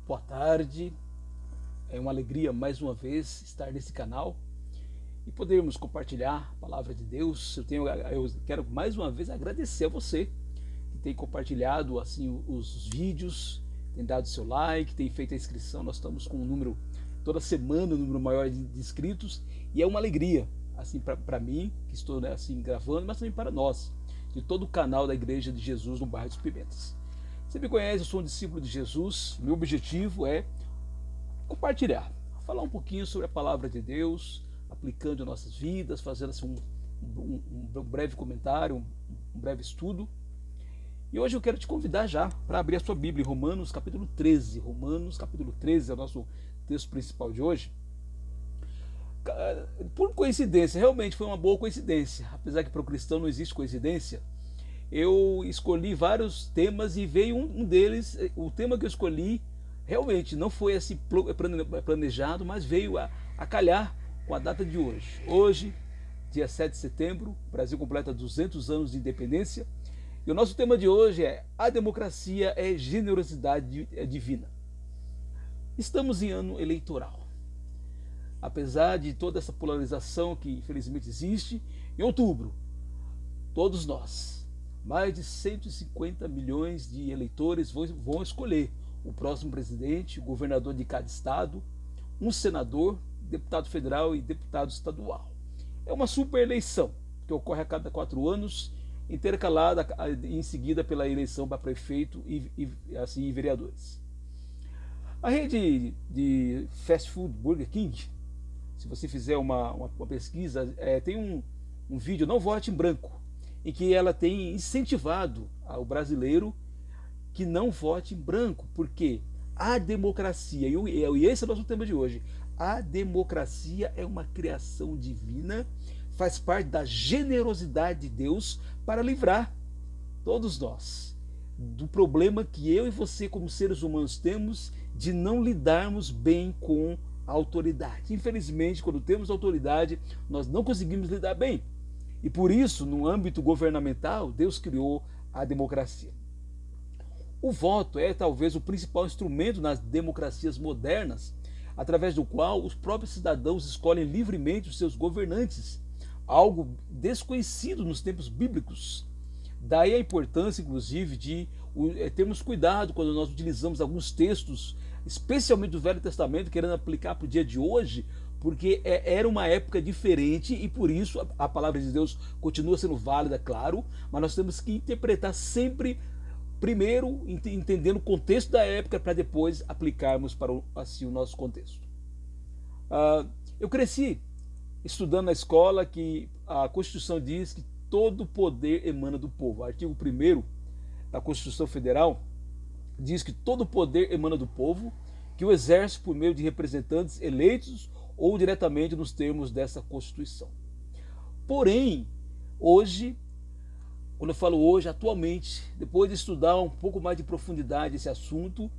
Boa tarde, é uma alegria mais uma vez estar nesse canal e podermos compartilhar a palavra de Deus. Eu quero mais uma vez agradecer a você que tem compartilhado assim os vídeos, tem dado seu like, tem feito a inscrição. Nós estamos com um número, toda semana, um número maior de inscritos e é uma alegria assim para mim, que estou assim gravando, mas também para nós, de todo o canal da Igreja de Jesus no bairro dos Pimentas. Você me conhece, eu sou um discípulo de Jesus. Meu objetivo é compartilhar, falar um pouquinho sobre a palavra de Deus, aplicando em nossas vidas, fazendo assim um breve comentário, um breve estudo. E hoje eu quero te convidar já para abrir a sua Bíblia em Romanos capítulo 13. Romanos capítulo 13 é o nosso texto principal de hoje. Por coincidência, realmente foi uma boa coincidência, apesar que para o cristão não existe coincidência. Eu escolhi vários temas e veio um deles, o tema que eu escolhi realmente não foi assim planejado, mas veio a calhar com a data de hoje. Hoje, dia 7 de setembro, o Brasil completa 200 anos de independência e o nosso tema de hoje é: a democracia é generosidade divina. Estamos em ano eleitoral. Apesar de toda essa polarização que infelizmente existe, em outubro, todos nós, mais de 150 milhões de eleitores vão escolher o próximo presidente, o governador de cada estado, um senador, deputado federal e deputado estadual. É uma super eleição que ocorre a cada 4 anos, intercalada em seguida pela eleição para prefeito e vereadores. A rede de fast food Burger King, se você fizer uma pesquisa, tem um vídeo, Não Vote em Branco, em que ela tem incentivado o brasileiro que não vote em branco, porque a democracia, e esse é o nosso tema de hoje, a democracia é uma criação divina, faz parte da generosidade de Deus para livrar todos nós do problema que eu e você como seres humanos temos de não lidarmos bem com a autoridade. Infelizmente, quando temos autoridade, nós não conseguimos lidar bem. E por isso, no âmbito governamental, Deus criou a democracia. O voto é talvez o principal instrumento nas democracias modernas, através do qual os próprios cidadãos escolhem livremente os seus governantes, algo desconhecido nos tempos bíblicos. Daí a importância, inclusive, de termos cuidado quando nós utilizamos alguns textos, especialmente do Velho Testamento, querendo aplicar para o dia de hoje, porque era uma época diferente e por isso a palavra de Deus continua sendo válida, claro, mas nós temos que interpretar sempre, primeiro entendendo o contexto da época para depois aplicarmos para o nosso contexto. Eu cresci estudando na escola que a Constituição diz que todo poder emana do povo. O artigo 1º da Constituição Federal diz que todo poder emana do povo, que o exerce por meio de representantes eleitos ou diretamente nos termos dessa Constituição. Porém, hoje, quando eu falo hoje, atualmente, depois de estudar um pouco mais de profundidade esse assunto,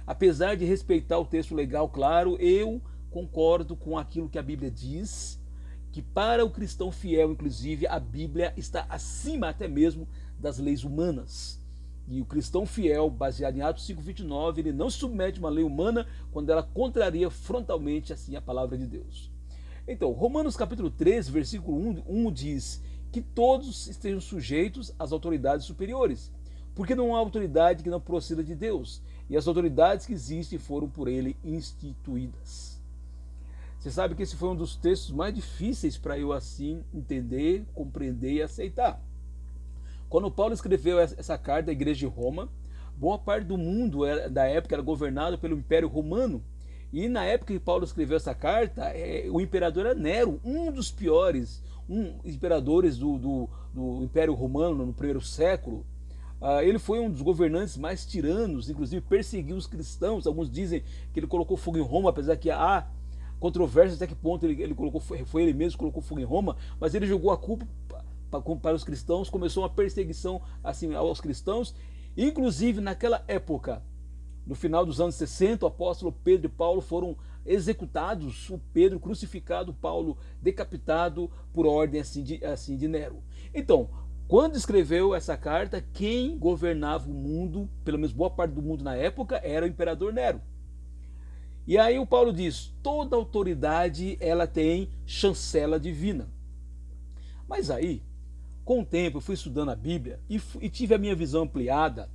apesar de respeitar o texto legal, claro, eu concordo com aquilo que a Bíblia diz, que para o cristão fiel, inclusive, a Bíblia está acima até mesmo das leis humanas. E o cristão fiel, baseado em Atos 5:29, ele não se submete a uma lei humana quando ela contraria frontalmente assim a palavra de Deus. Então, Romanos capítulo 13, versículo 1 diz que todos estejam sujeitos às autoridades superiores, porque não há autoridade que não proceda de Deus, e as autoridades que existem foram por ele instituídas. Você sabe que esse foi um dos textos mais difíceis para eu assim entender, compreender e aceitar. Quando Paulo escreveu essa carta à igreja de Roma, boa parte do mundo da época era governado pelo Império Romano. E na época que Paulo escreveu essa carta, o imperador era Nero, um dos piores imperadores do Império Romano no primeiro século. Ele foi um dos governantes mais tiranos, inclusive perseguiu os cristãos. Alguns dizem que ele colocou fogo em Roma, apesar que há controvérsia até que ponto ele colocou, foi ele mesmo que colocou fogo em Roma, mas ele jogou a culpa para os cristãos, começou uma perseguição assim aos cristãos, inclusive naquela época, no final dos anos 60, o apóstolo Pedro e Paulo foram executados, o Pedro crucificado, Paulo decapitado por ordem assim de Nero. Então, quando escreveu essa carta, quem governava o mundo, pelo menos boa parte do mundo na época, era o imperador Nero. E aí o Paulo diz, toda autoridade ela tem chancela divina. Mas aí, com o tempo, eu fui estudando a Bíblia e tive a minha visão ampliada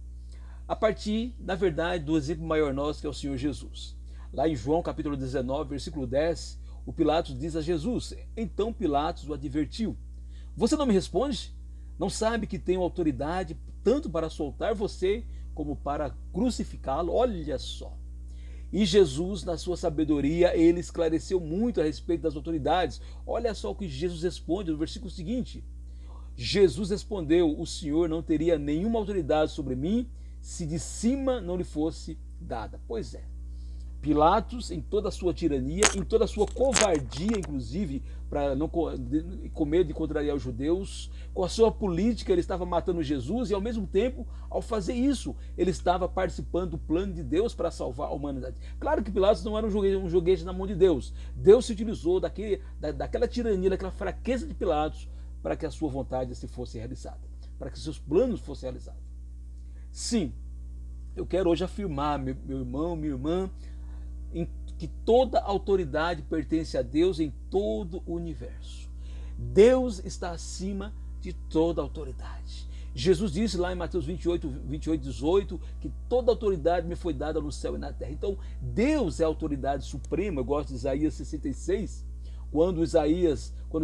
a partir, na verdade, do exemplo maior nosso, que é o Senhor Jesus. Lá em João capítulo 19, versículo 10, o Pilatos diz a Jesus, então Pilatos o advertiu, você não me responde? Não sabe que tenho autoridade tanto para soltar você como para crucificá-lo? Olha só. E Jesus, na sua sabedoria, ele esclareceu muito a respeito das autoridades. Olha só o que Jesus responde no versículo seguinte. Jesus respondeu, o Senhor não teria nenhuma autoridade sobre mim se de cima não lhe fosse dada. Pois é. Pilatos, em toda a sua tirania, em toda a sua covardia, inclusive, para não com medo de contrariar os judeus, com a sua política, ele estava matando Jesus e, ao mesmo tempo, ao fazer isso, ele estava participando do plano de Deus para salvar a humanidade. Claro que Pilatos não era um joguete na mão de Deus. Deus se utilizou daquela tirania, daquela fraqueza de Pilatos para que a sua vontade se fosse realizada, para que seus planos fossem realizados. Sim, eu quero hoje afirmar, meu irmão, minha irmã, que toda autoridade pertence a Deus em todo o universo. Deus está acima de toda autoridade. Jesus disse lá em Mateus 28, 18, que toda autoridade me foi dada no céu e na terra. Então, Deus é a autoridade suprema. Eu gosto de Isaías 66, quando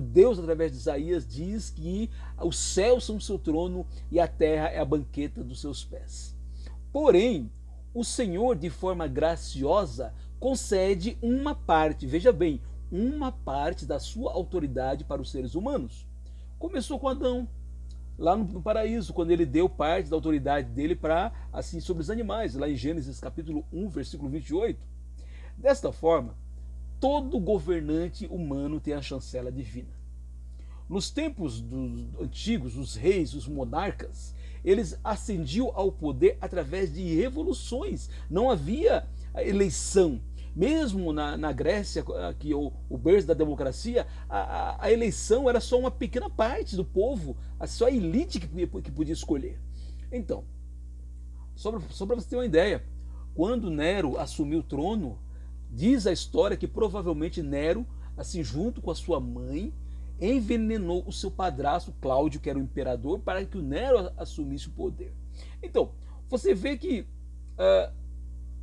Deus, através de Isaías, diz que os céus são o seu trono e a terra é a banqueta dos seus pés. Porém, o Senhor, de forma graciosa, concede uma parte, veja bem, uma parte da sua autoridade para os seres humanos. Começou com Adão, lá no paraíso, quando ele deu parte da autoridade dele para, assim, sobre os animais, lá em Gênesis capítulo 1, versículo 28. Desta forma, todo governante humano tem a chancela divina. Nos tempos antigos, os reis, os monarcas, eles ascendiam ao poder através de revoluções. Não havia eleição. Mesmo na Grécia, que é o berço da democracia, a eleição era só uma pequena parte do povo, só a elite que podia escolher. Então, só para você ter uma ideia, quando Nero assumiu o trono, diz a história que provavelmente Nero, assim, junto com a sua mãe, envenenou o seu padrasto Cláudio, que era o imperador, para que o Nero assumisse o poder. Então, você vê que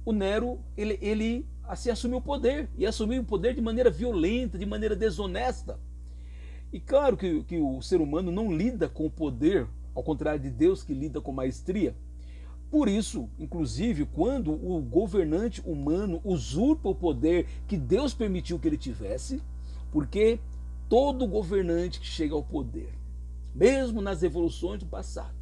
o Nero, ele assim assumiu o poder, e assumiu o poder de maneira violenta, de maneira desonesta. E claro que o ser humano não lida com o poder, ao contrário de Deus, que lida com maestria. Por isso, inclusive, quando o governante humano usurpa o poder que Deus permitiu que ele tivesse, porque todo governante que chega ao poder, mesmo nas revoluções do passado,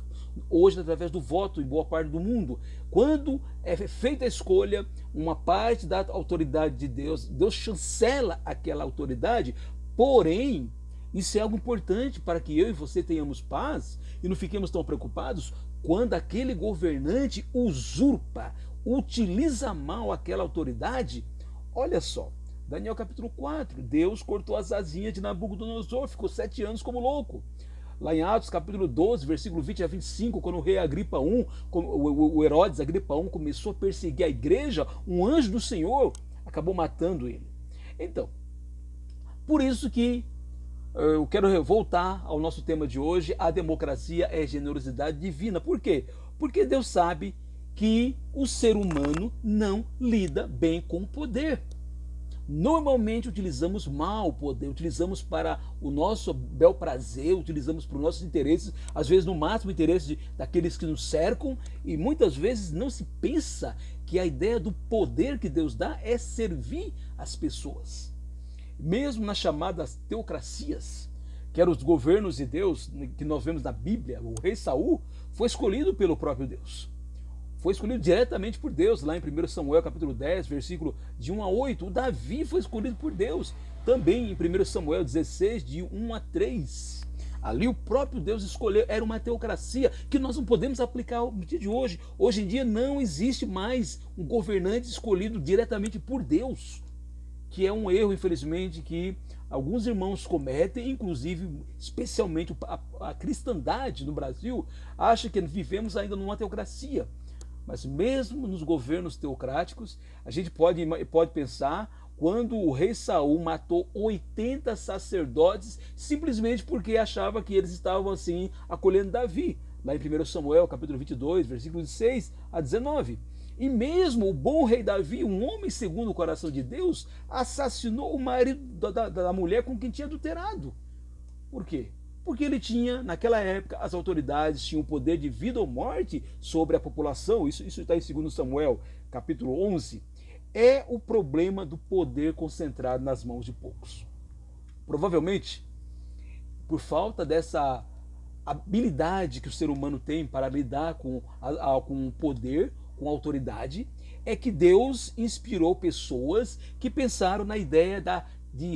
hoje através do voto em boa parte do mundo, quando é feita a escolha, uma parte da autoridade de Deus, Deus chancela aquela autoridade, porém, isso é algo importante para que eu e você tenhamos paz e não fiquemos tão preocupados quando aquele governante usurpa, utiliza mal aquela autoridade. Olha só, Daniel capítulo 4, Deus cortou as asinhas de Nabucodonosor, ficou 7 anos como louco. Lá em Atos capítulo 12, versículo 20 a 25, quando o rei Agripa I, o Herodes Agripa I começou a perseguir a igreja, um anjo do Senhor acabou matando ele. Então, por isso que eu quero voltar ao nosso tema de hoje, a democracia é generosidade divina. Por quê? Porque Deus sabe que o ser humano não lida bem com o poder. Normalmente utilizamos mal o poder, utilizamos para o nosso bel prazer, utilizamos para os nossos interesses, às vezes no máximo interesse daqueles que nos cercam, e muitas vezes não se pensa que a ideia do poder que Deus dá é servir as pessoas. Mesmo nas chamadas teocracias, que eram os governos de Deus, que nós vemos na Bíblia, o rei Saul foi escolhido pelo próprio Deus. Foi escolhido diretamente por Deus, lá em 1 Samuel capítulo 10, versículo de 1 a 8. O Davi foi escolhido por Deus, também em 1 Samuel 16, de 1 a 3. Ali o próprio Deus escolheu, era uma teocracia que nós não podemos aplicar no dia de hoje. Hoje em dia não existe mais um governante escolhido diretamente por Deus, que é um erro, infelizmente, que alguns irmãos cometem, inclusive, especialmente a cristandade no Brasil, acha que vivemos ainda numa teocracia. Mas mesmo nos governos teocráticos, a gente pode pensar quando o rei Saul matou 80 sacerdotes simplesmente porque achava que eles estavam assim acolhendo Davi, lá em 1 Samuel, capítulo 22, versículos 6 a 19. E mesmo o bom rei Davi, um homem segundo o coração de Deus, assassinou o marido da mulher com quem tinha adulterado. Por quê? Porque ele tinha, naquela época, as autoridades tinham o poder de vida ou morte sobre a população. Isso está em 2 Samuel, capítulo 11. É o problema do poder concentrado nas mãos de poucos. Provavelmente, por falta dessa habilidade que o ser humano tem para lidar com o poder, com a autoridade, é que Deus inspirou pessoas que pensaram na ideia de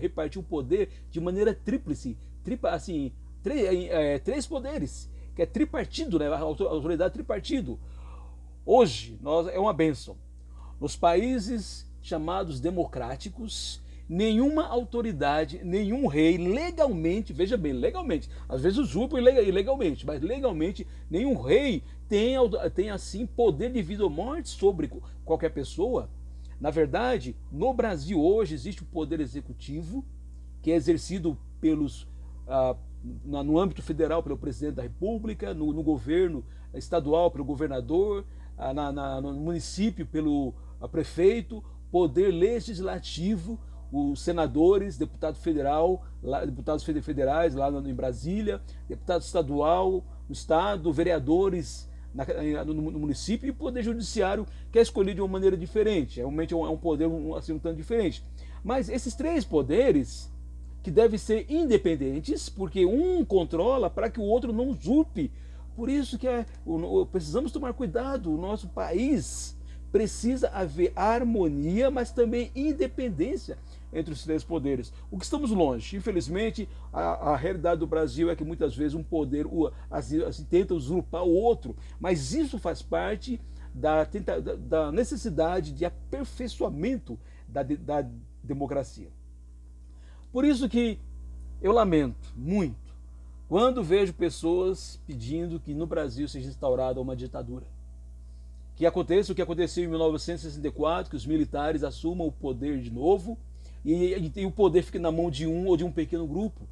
repartir o poder de maneira tríplice, três poderes, que é tripartido, né? A autoridade tripartido. Hoje é uma bênção. Nos países chamados democráticos, nenhuma autoridade, nenhum rei legalmente, veja bem, legalmente, às vezes usurpa ilegalmente, mas legalmente nenhum rei tem assim poder de vida ou morte sobre qualquer pessoa. Na verdade, no Brasil hoje existe o poder executivo, que é exercido no âmbito federal pelo presidente da República, no governo estadual pelo governador, no município pelo prefeito, poder legislativo, os senadores, deputados federais lá em Brasília, deputado estadual no estado, vereadores no município, e o poder judiciário, que é escolhido de uma maneira diferente. Realmente é um poder assim, um tanto diferente. Mas esses três poderes, que devem ser independentes, porque um controla para que o outro não usurpe. Por isso que precisamos tomar cuidado. O nosso país precisa haver harmonia, mas também independência entre os três poderes. O que estamos longe, infelizmente, a realidade do Brasil é que muitas vezes um poder assim, tenta usurpar o outro, mas isso faz parte da necessidade de aperfeiçoamento da democracia. Por isso que eu lamento muito quando vejo pessoas pedindo que no Brasil seja instaurada uma ditadura. Que aconteça o que aconteceu em 1964, que os militares assumam o poder de novo e o poder fique na mão de um ou de um pequeno grupo.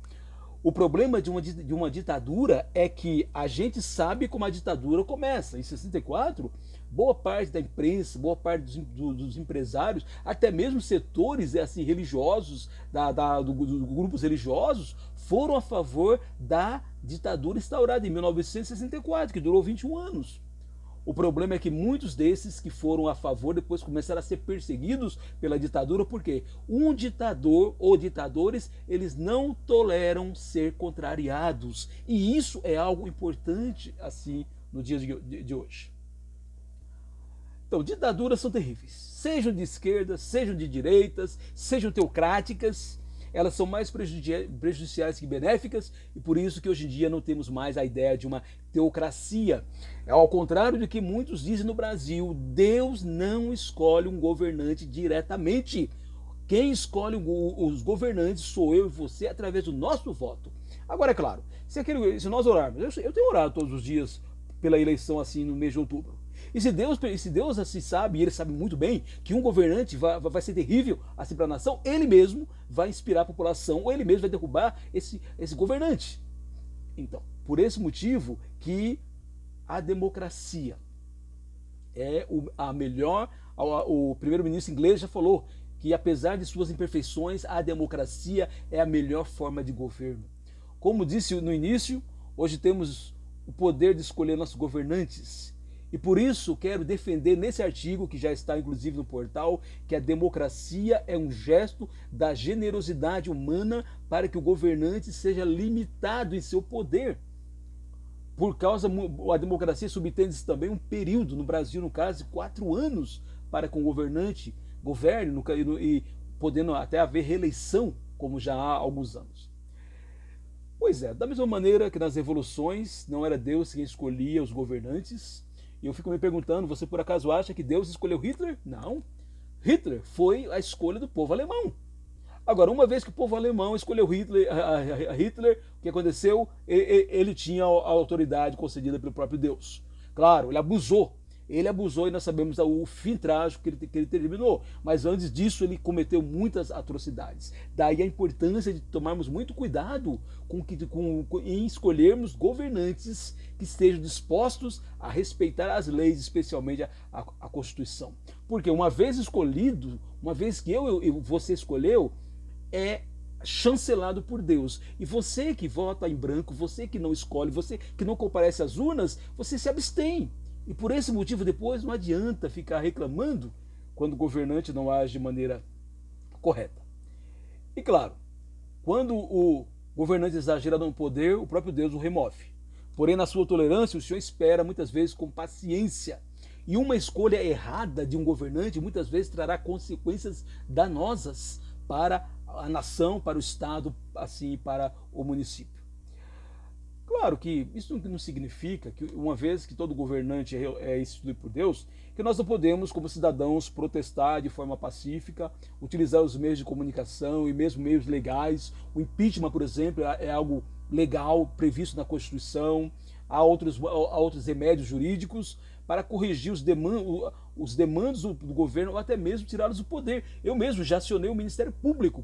O problema de uma ditadura é que a gente sabe como a ditadura começa. Em 64, boa parte da imprensa, boa parte dos empresários, até mesmo setores assim, religiosos, dos grupos religiosos, foram a favor da ditadura instaurada em 1964, que durou 21 anos. O problema é que muitos desses que foram a favor depois começaram a ser perseguidos pela ditadura, porque um ditador ou ditadores, eles não toleram ser contrariados. E isso é algo importante assim no dia de hoje. Então, ditaduras são terríveis. Sejam de esquerda, sejam de direitas, sejam teocráticas, elas são mais prejudiciais que benéficas, e por isso que hoje em dia não temos mais a ideia de uma teocracia. Ao contrário do que muitos dizem no Brasil, Deus não escolhe um governante diretamente. Quem escolhe os governantes sou eu e você através do nosso voto. Agora, é claro, se nós orarmos, eu tenho orado todos os dias pela eleição assim no mês de outubro. E se Deus assim sabe, e ele sabe muito bem, que um governante vai ser terrível assim para a nação, ele mesmo vai inspirar a população, ou ele mesmo vai derrubar esse governante. Então, por esse motivo que a democracia é a melhor, o primeiro-ministro inglês já falou que apesar de suas imperfeições, a democracia é a melhor forma de governo. Como disse no início, hoje temos o poder de escolher nossos governantes. E por isso quero defender nesse artigo, que já está inclusive no portal, que a democracia é um gesto da generosidade humana para que o governante seja limitado em seu poder. Por causa, a democracia subtende também um período, no Brasil no caso, de 4 anos, para que o governante governe e podendo até haver reeleição, como já há alguns anos. Pois é, da mesma maneira que nas revoluções não era Deus quem escolhia os governantes. E eu fico me perguntando, você por acaso acha que Deus escolheu Hitler? Não. Hitler foi a escolha do povo alemão. Agora, uma vez que o povo alemão escolheu Hitler, o que aconteceu? Ele tinha a autoridade concedida pelo próprio Deus. Claro, ele abusou e nós sabemos o fim trágico que ele terminou. Mas antes disso ele cometeu muitas atrocidades. Daí a importância de tomarmos muito cuidado em escolhermos governantes que estejam dispostos a respeitar as leis, especialmente a Constituição. Porque uma vez escolhido, uma vez que você escolheu, é chancelado por Deus. E você que vota em branco, você que não escolhe, você que não comparece às urnas, você se abstém. E por esse motivo depois não adianta ficar reclamando quando o governante não age de maneira correta. E claro, quando o governante exagera no poder, o próprio Deus o remove. Porém, na sua tolerância, o Senhor espera muitas vezes com paciência. E uma escolha errada de um governante muitas vezes trará consequências danosas para a nação, para o Estado, assim, para o município. Claro que isso não significa que, uma vez que todo governante é instituído por Deus, que nós não podemos, como cidadãos, protestar de forma pacífica, utilizar os meios de comunicação e mesmo meios legais. O impeachment, por exemplo, é algo legal, previsto na Constituição. Há outros remédios jurídicos para corrigir os demandos do governo ou até mesmo tirá-los do poder. Eu mesmo já acionei o Ministério Público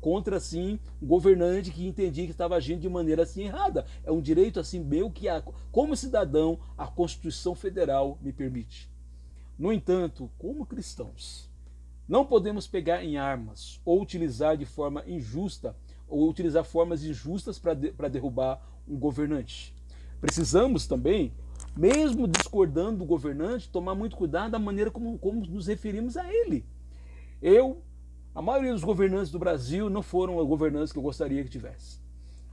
contra assim, um governante que entendia que estava agindo de maneira assim errada. É um direito assim meu que, como cidadão, a Constituição Federal me permite. No entanto, como cristãos, não podemos pegar em armas ou utilizar de forma injusta ou utilizar formas injustas para derrubar um governante. Precisamos também, mesmo discordando do governante, tomar muito cuidado da maneira como nos referimos a ele. A maioria dos governantes do Brasil não foram os governantes que eu gostaria que tivesse.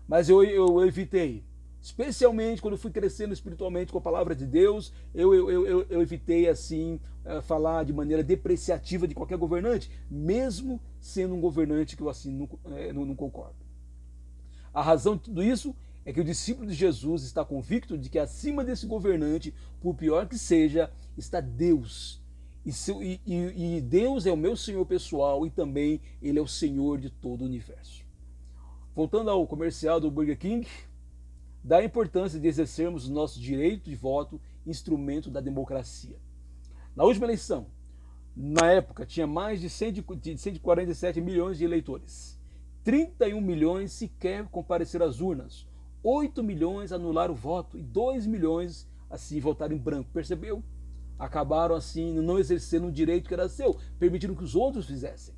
Mas eu evitei, especialmente quando eu fui crescendo espiritualmente com a palavra de Deus, eu evitei assim falar de maneira depreciativa de qualquer governante, mesmo sendo um governante que eu assim não concordo. A razão de tudo isso é que o discípulo de Jesus está convicto de que acima desse governante, por pior que seja, está Deus. E Deus é o meu Senhor pessoal e também Ele é o Senhor de todo o universo. Voltando ao comercial do Burger King, dá a importância de exercermos o nosso direito de voto, instrumento da democracia. Na última eleição, na época, tinha mais de 147 milhões de eleitores. 31 milhões sequer compareceram às urnas. 8 milhões anularam o voto e 2 milhões assim votaram em branco. Percebeu? Acabaram assim não exercendo um direito que era seu, permitindo que os outros fizessem.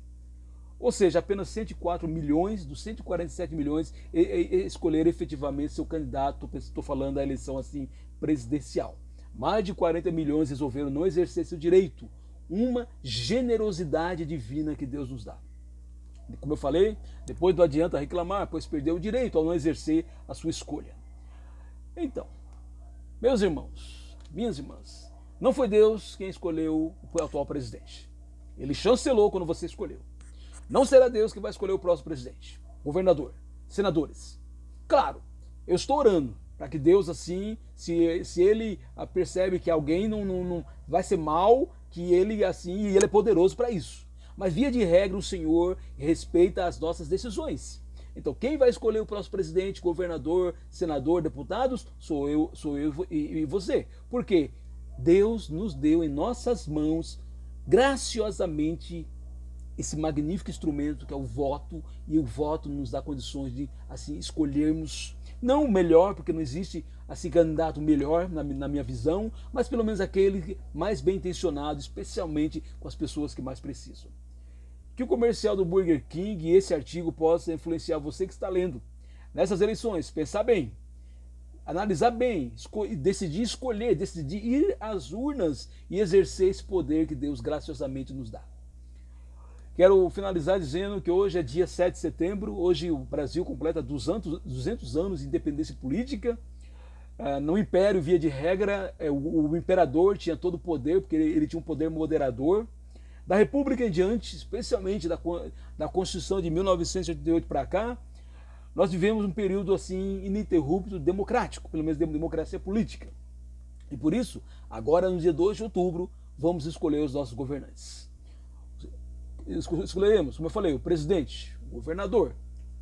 Ou seja, apenas 104 milhões dos 147 milhões escolheram efetivamente seu candidato. Estou falando da eleição assim presidencial. Mais de 40 milhões resolveram não exercer seu direito. Uma generosidade divina que Deus nos dá. Como eu falei, depois não adianta reclamar, pois perdeu o direito ao não exercer a sua escolha. Então, meus irmãos, minhas irmãs, não foi Deus quem escolheu o atual presidente. Ele chancelou quando você escolheu. Não será Deus que vai escolher o próximo presidente, governador, senadores. Claro, eu estou orando para que Deus assim, se ele percebe que alguém não vai ser mal, que ele assim, e ele é poderoso para isso. Mas via de regra o Senhor respeita as nossas decisões. Então quem vai escolher o próximo presidente, governador, senador, deputados, sou eu e você. Por quê? Deus nos deu em nossas mãos graciosamente esse magnífico instrumento que é o voto, e o voto nos dá condições de assim escolhermos não o melhor, porque não existe assim candidato melhor na minha visão, mas pelo menos aquele mais bem intencionado, especialmente com as pessoas que mais precisam. Que o comercial do Burger King e esse artigo possa influenciar você que está lendo nessas eleições. Pensar bem, analisar bem, decidir escolher, decidir ir às urnas e exercer esse poder que Deus graciosamente nos dá. Quero finalizar dizendo que hoje é dia 7 de setembro, hoje o Brasil completa 200 anos de independência política. No Império, via de regra, o imperador tinha todo o poder, porque ele tinha um poder moderador. Da República em diante, especialmente da Constituição de 1988 para cá, nós vivemos um período assim ininterrupto democrático, pelo menos democracia política. E por isso, agora no dia 2 de outubro, vamos escolher os nossos governantes. Escolheremos, como eu falei, o presidente, o governador,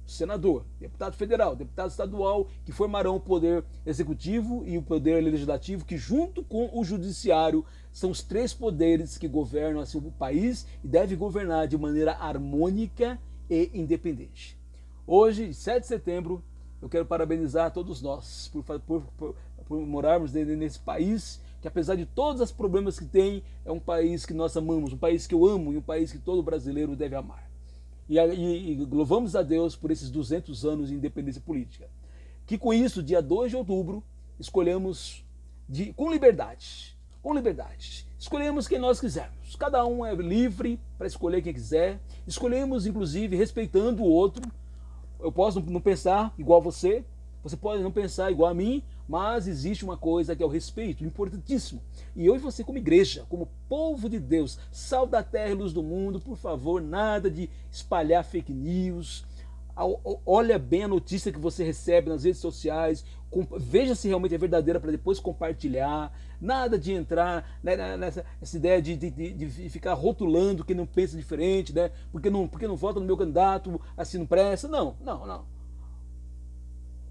senador, deputado federal, deputado estadual, que formarão o poder executivo e o poder legislativo, que junto com o judiciário são os três poderes que governam assim, o país e devem governar de maneira harmônica e independente. Hoje, 7 de setembro, eu quero parabenizar todos nós por morarmos nesse país que, apesar de todos os problemas que tem, é um país que nós amamos, um país que eu amo e um país que todo brasileiro deve amar. E louvamos a Deus por esses 200 anos de independência política. Que com isso, dia 2 de outubro, escolhemos com liberdade, escolhemos quem nós quisermos. Cada um é livre para escolher quem quiser. Escolhemos, inclusive, respeitando o outro. Eu posso não pensar igual a você, você pode não pensar igual a mim, mas existe uma coisa que é o respeito, importantíssimo. E eu e você, como igreja, como povo de Deus, sal da terra e luz do mundo, por favor, nada de espalhar fake news. Olha bem a notícia que você recebe nas redes sociais, veja se realmente é verdadeira para depois compartilhar. Nada de entrar nessa ideia de ficar rotulando quem não pensa diferente, né? Porque não vota no meu candidato, assim não presta. Não.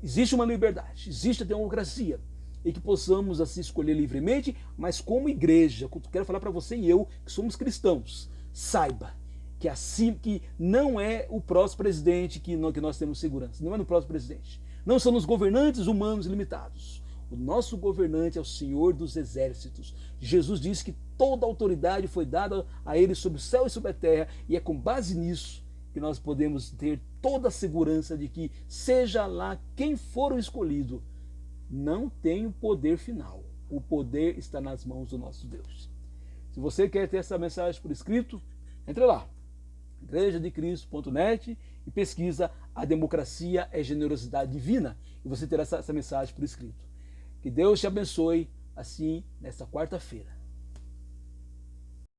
Existe uma liberdade, existe a democracia, e que possamos assim escolher livremente, mas como igreja, quero falar para você e eu, que somos cristãos, saiba que assim que não é o próximo presidente que nós temos segurança, não é no próximo presidente, não são os governantes humanos limitados. O nosso governante é o Senhor dos Exércitos. Jesus disse que toda a autoridade foi dada a ele sobre o céu e sobre a terra, e é com base nisso que nós podemos ter toda a segurança de que, seja lá quem for o escolhido, não tem o poder final. O poder está nas mãos do nosso Deus. Se você quer ter essa mensagem por escrito, entre lá, igrejadecristo.net, e pesquisa "A democracia é generosidade divina", e você terá essa mensagem por escrito. Que Deus te abençoe assim nesta quarta-feira.